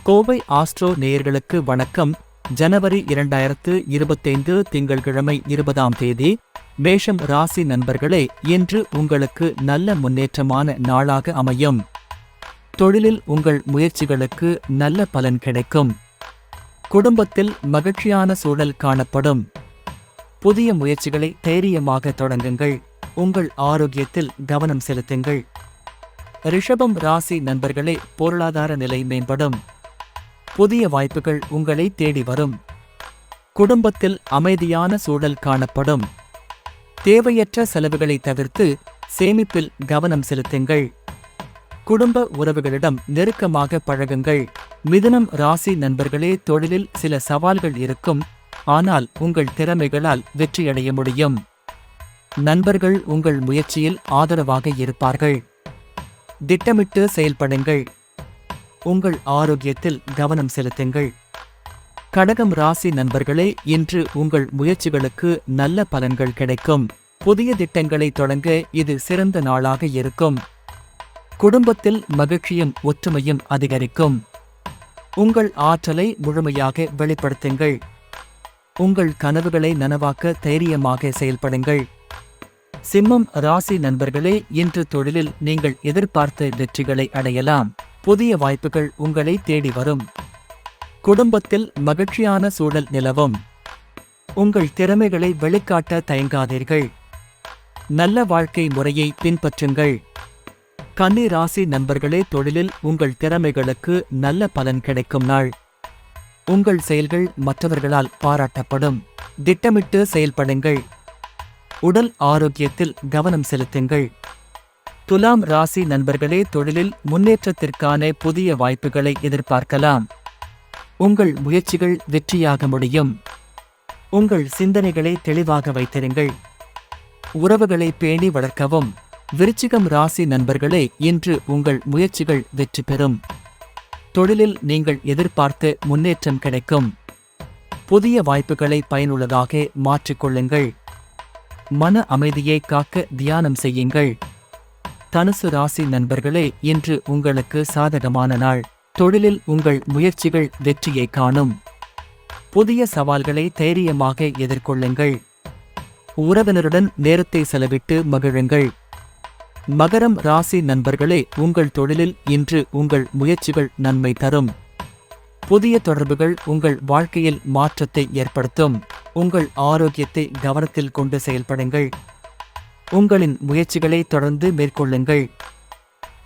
Kovai astro நேயர்களுக்கு வணக்கம். ஜனவரி 2025 திங்கள்கிழமை 20ஆம் தேதி. மேஷம் ராசி நண்பர்களே, இன்று உங்களுக்கு நல்ல முன்னேற்றமான நாளாக அமையும். தொழிலில் உங்கள் முயற்சிகளுக்கு நல்ல பலன் கிடைக்கும். குடும்பத்தில் மகிழ்ச்சியான சூழல் காணப்படும். புதிய முயற்சிகளை தைரியமாக தொடங்குங்கள். உங்கள் ஆரோக்கியத்தில் கவனம் செலுத்துங்கள். ரிஷபம் ராசி நண்பர்களே, பொருளாதார நிலை மேம்படும். புதிய வாய்ப்புகள் உங்களை தேடி வரும். குடும்பத்தில் அமைதியான சூழல் காணப்படும். தேவையற்ற செலவுகளை தவிர்த்து சேமிப்பில் கவனம் செலுத்துங்கள். குடும்ப உறவுகளிடம் நெருக்கமாக பழகுங்கள். மிதுனம் ராசி நண்பர்களே, தொழிலில் சில சவால்கள் இருக்கும். ஆனால் உங்கள் திறமைகளால் வெற்றியடைய முடியும். நண்பர்கள் உங்கள் முயற்சியில் ஆதரவாக இருப்பார்கள். திட்டமிட்டு செயல்படுங்கள். உங்கள் ஆரோக்கியத்தில் கவனம் செலுத்துங்கள். கடகம் ராசி நண்பர்களே, இன்று உங்கள் முயற்சிகளுக்கு நல்ல பலன்கள் கிடைக்கும். புதிய திட்டங்களை தொடங்க இது சிறந்த நாளாக இருக்கும். குடும்பத்தில் மகிழ்ச்சியும் ஒற்றுமையும் அதிகரிக்கும். உங்கள் ஆற்றலை முழுமையாக வெளிப்படுத்துங்கள். உங்கள் கனவுகளை நனவாக்க தைரியமாக செயல்படுங்கள். சிம்மம் ராசி நண்பர்களே, இன்று தொழிலில் நீங்கள் எதிர்பார்த்த வெற்றிகளை அடையலாம். புதிய வாய்ப்புகள் உங்களை தேடி வரும். குடும்பத்தில் மகிழ்ச்சியான சூழல் நிலவும். உங்கள் திறமைகளை வெளிக்காட்ட தயங்காதீர்கள். நல்ல வாழ்க்கை முறையை பின்பற்றுங்கள். கன்னி ராசி நண்பர்களே, தொழிலில் உங்கள் திறமைகளுக்கு நல்ல பலன் கிடைக்கும் நாள். உங்கள் செயல்கள் மற்றவர்களால் பாராட்டப்படும். திட்டமிட்டு செயல்படுங்கள். உடல் ஆரோக்கியத்தில் கவனம் செலுத்துங்கள். துலாம் ராசி நண்பர்களே, தொழிலில் முன்னேற்றத்திற்கான புதிய வாய்ப்புகளை எதிர்பார்க்கலாம். உங்கள் முயற்சிகள் வெற்றியாக முடியும். உங்கள் சிந்தனைகளை தெளிவாக வைத்திருங்கள். உறவுகளை பேணி வளர்க்கவும். விருச்சிகம் ராசி நண்பர்களே, இன்று உங்கள் முயற்சிகள் வெற்றி பெறும். தொழிலில் நீங்கள் எதிர்பார்த்த முன்னேற்றம் கிடைக்கும். புதிய வாய்ப்புகளை பயனுள்ளதாக மாற்றிக்கொள்ளுங்கள். மன அமைதியை காக்க தியானம் செய்யுங்கள். தனுசு ராசி நண்பர்களே, இன்று உங்களுக்கு சாதகமான நாள். தொழிலில் உங்கள் முயற்சிகள் வெற்றியை காணும். புதிய சவால்களை தைரியமாக எதிர்கொள்ளுங்கள். உறவினருடன் நேரத்தை செலவிட்டு மகிழுங்கள். மகரம் ராசி நண்பர்களே, உங்கள் தொழிலில் இன்று உங்கள் முயற்சிகள் நன்மை தரும். புதிய தொடர்புகள் உங்கள் வாழ்க்கையில் மாற்றத்தை ஏற்படுத்தும். உங்கள் ஆரோக்கியத்தை கவனத்தில் கொண்டு செயல்படுங்கள். உங்களின் முயற்சிகளை தொடர்ந்து மேற்கொள்ளுங்கள்.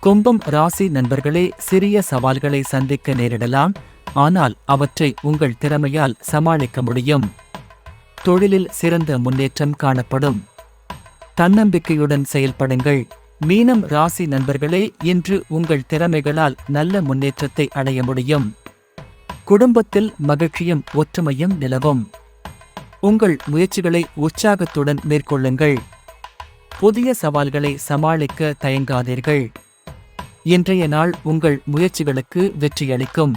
கும்பம் ராசி நண்பர்களே, சிறிய சவால்களை சந்திக்க நேரிடலாம். ஆனால் அவற்றை உங்கள் திறமையால் சமாளிக்க முடியும். தொழிலில் சிறந்த முன்னேற்றம் காணப்படும். தன்னம்பிக்கையுடன் செயல்படுங்கள். மீனம் ராசி நண்பர்களே, இன்று உங்கள் திறமைகளால் நல்ல முன்னேற்றத்தை அடைய முடியும். குடும்பத்தில் மகிழ்ச்சியும் ஒற்றுமையும் நிலவும். உங்கள் முயற்சிகளை உற்சாகத்துடன் மேற்கொள்ளுங்கள். புதிய சவால்களை சமாளிக்க தயங்காதீர்கள். இன்றைய நாள் உங்கள் முயற்சிகளுக்கு வெற்றியளிக்கும்.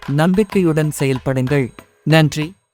நம்பிக்கையுடன் செயல்படுங்கள். நன்றி.